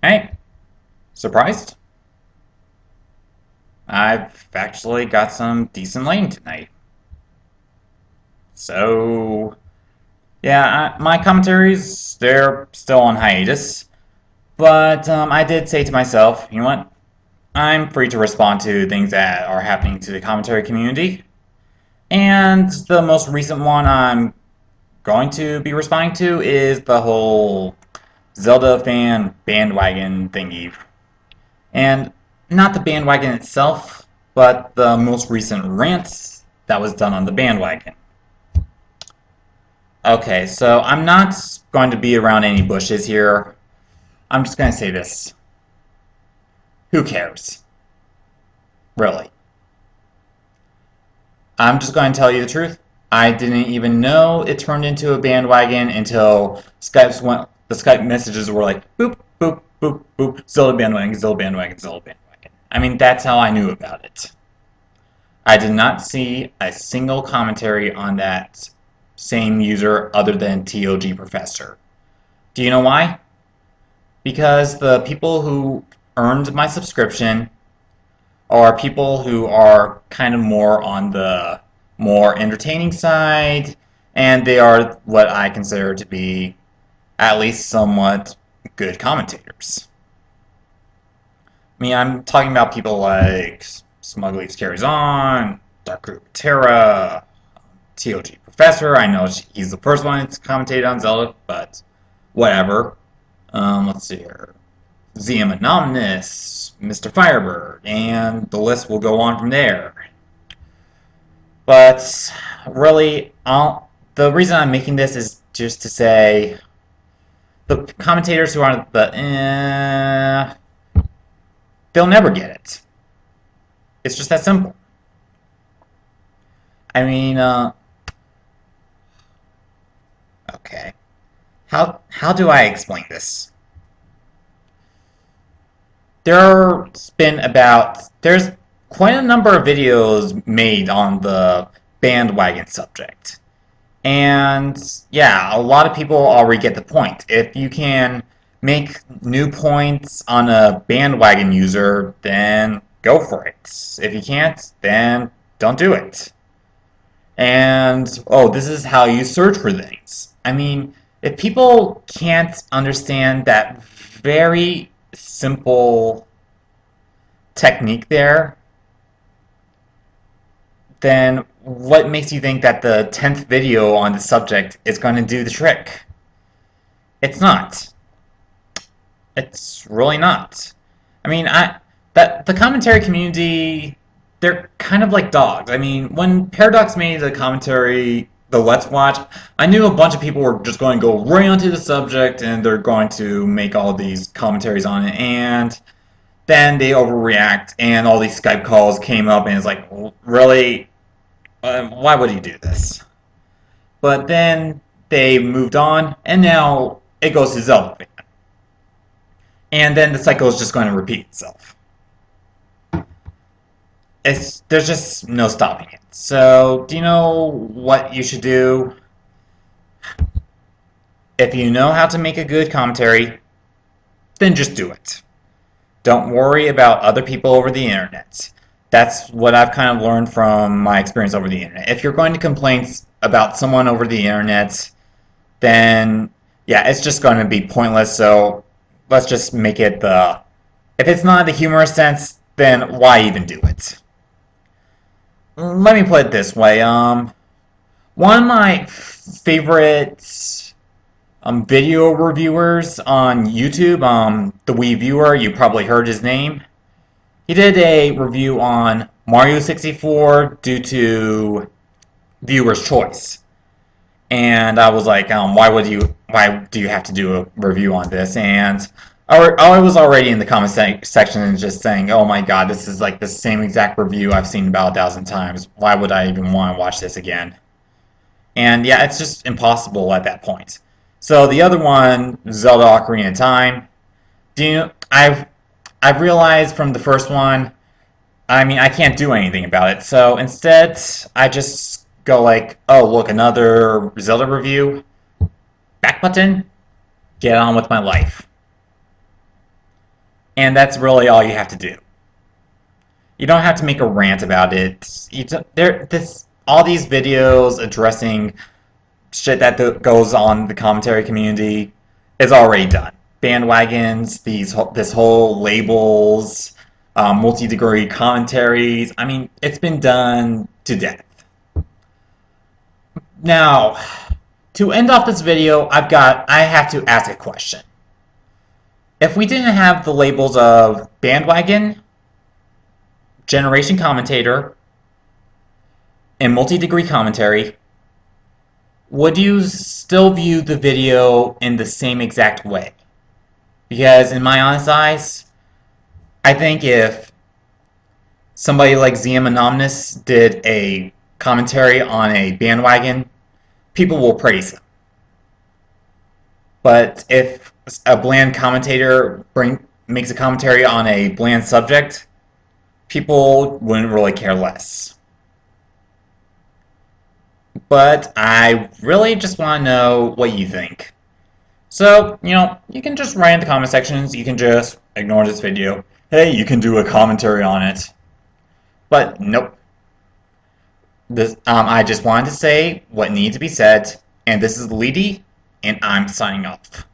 Hey, surprised? I've actually got some decent lighting tonight. So, yeah, my commentaries, they're still on hiatus. But I did say to myself, you know what? I'm free to respond to things that are happening to the commentary community. And the most recent one I'm going to be responding to is the whole Zeldafan bandwagon thingy. And not the bandwagon itself, but the most recent rant that was done on the bandwagon. Okay, so I'm not going to be around any bushes here. I'm just going to say this. Who cares? Really. I'm just going to tell you the truth. I didn't even know it turned into a bandwagon until the Skype messages were like, boop, boop, boop, boop, Zelda bandwagon, Zelda bandwagon, Zelda bandwagon. I mean, that's how I knew about it. I did not see a single commentary on that same user other than TOG Professor. Do you know why? Because the people who earned my subscription are people who are kind of more on the more entertaining side, and they are what I consider to be at least somewhat good commentators. I mean, I'm talking about people like Smugleys Carries On, Dark Group Terra, TOG Professor. I know he's the first one that's commentated on Zelda, but whatever. Let's see here. ZM Anonymous, Mr. Firebird, and the list will go on from there. But really, the reason I'm making this is just to say the commentators who are they'll never get it. It's just that simple. I mean, okay. How do I explain this? There's quite a number of videos made on the bandwagon subject. And yeah, a lot of people already get the point. If you can make new points on a bandwagon user, then go for it. If you can't, then don't do it. And oh, this is how you search for things. I mean, if people can't understand that very simple technique there, then what makes you think that the 10th video on the subject is going to do the trick? It's not. It's really not. I mean, that the commentary community, they're kind of like dogs. I mean, when Paradox made the commentary, the Let's Watch, I knew a bunch of people were just going to go right onto the subject and they're going to make all these commentaries on it, and then they overreact and all these Skype calls came up and it's like, really? Why would he do this? But then they moved on and now it goes to Zeldafan. And then the cycle is just going to repeat itself. There's just no stopping it. So, do you know what you should do? If you know how to make a good commentary, then just do it. Don't worry about other people over the internet. That's what I've kind of learned from my experience over the internet. If you're going to complain about someone over the internet, then yeah, it's just going to be pointless. So let's just make it if it's not the humorous sense, then why even do it? Let me put it this way. One of my favorite video reviewers on YouTube, the Wii Viewer, you probably heard his name. He did a review on Mario 64 due to viewer's choice. And I was like, why do you have to do a review on this? And I was already in the comment section and just saying, oh my god, this is like the same exact review I've seen about 1,000 times. Why would I even want to watch this again? And yeah, it's just impossible at that point. So the other one, Zelda Ocarina of Time, I've realized from the first one, I mean, I can't do anything about it. So instead, I just go like, oh, look, another Zelda review. Back button. Get on with my life. And that's really all you have to do. You don't have to make a rant about it. All these videos addressing shit that goes on the commentary community is already done. Bandwagons, this whole labels, multi-degree commentaries. I mean, it's been done to death. Now, to end off this video, I have to ask a question. If we didn't have the labels of Bandwagon, Generation Commentator, and Multi-Degree Commentary, would you still view the video in the same exact way? Because in my honest eyes, I think if somebody like ZM Anonymous did a commentary on a Bandwagon, people will praise him. But if a bland commentator makes a commentary on a bland subject, people wouldn't really care less. But I really just want to know what you think. So, you can just write in the comment sections, you can just ignore this video. Hey, you can do a commentary on it. But nope. I just wanted to say what needs to be said, and this is Leedy, and I'm signing off.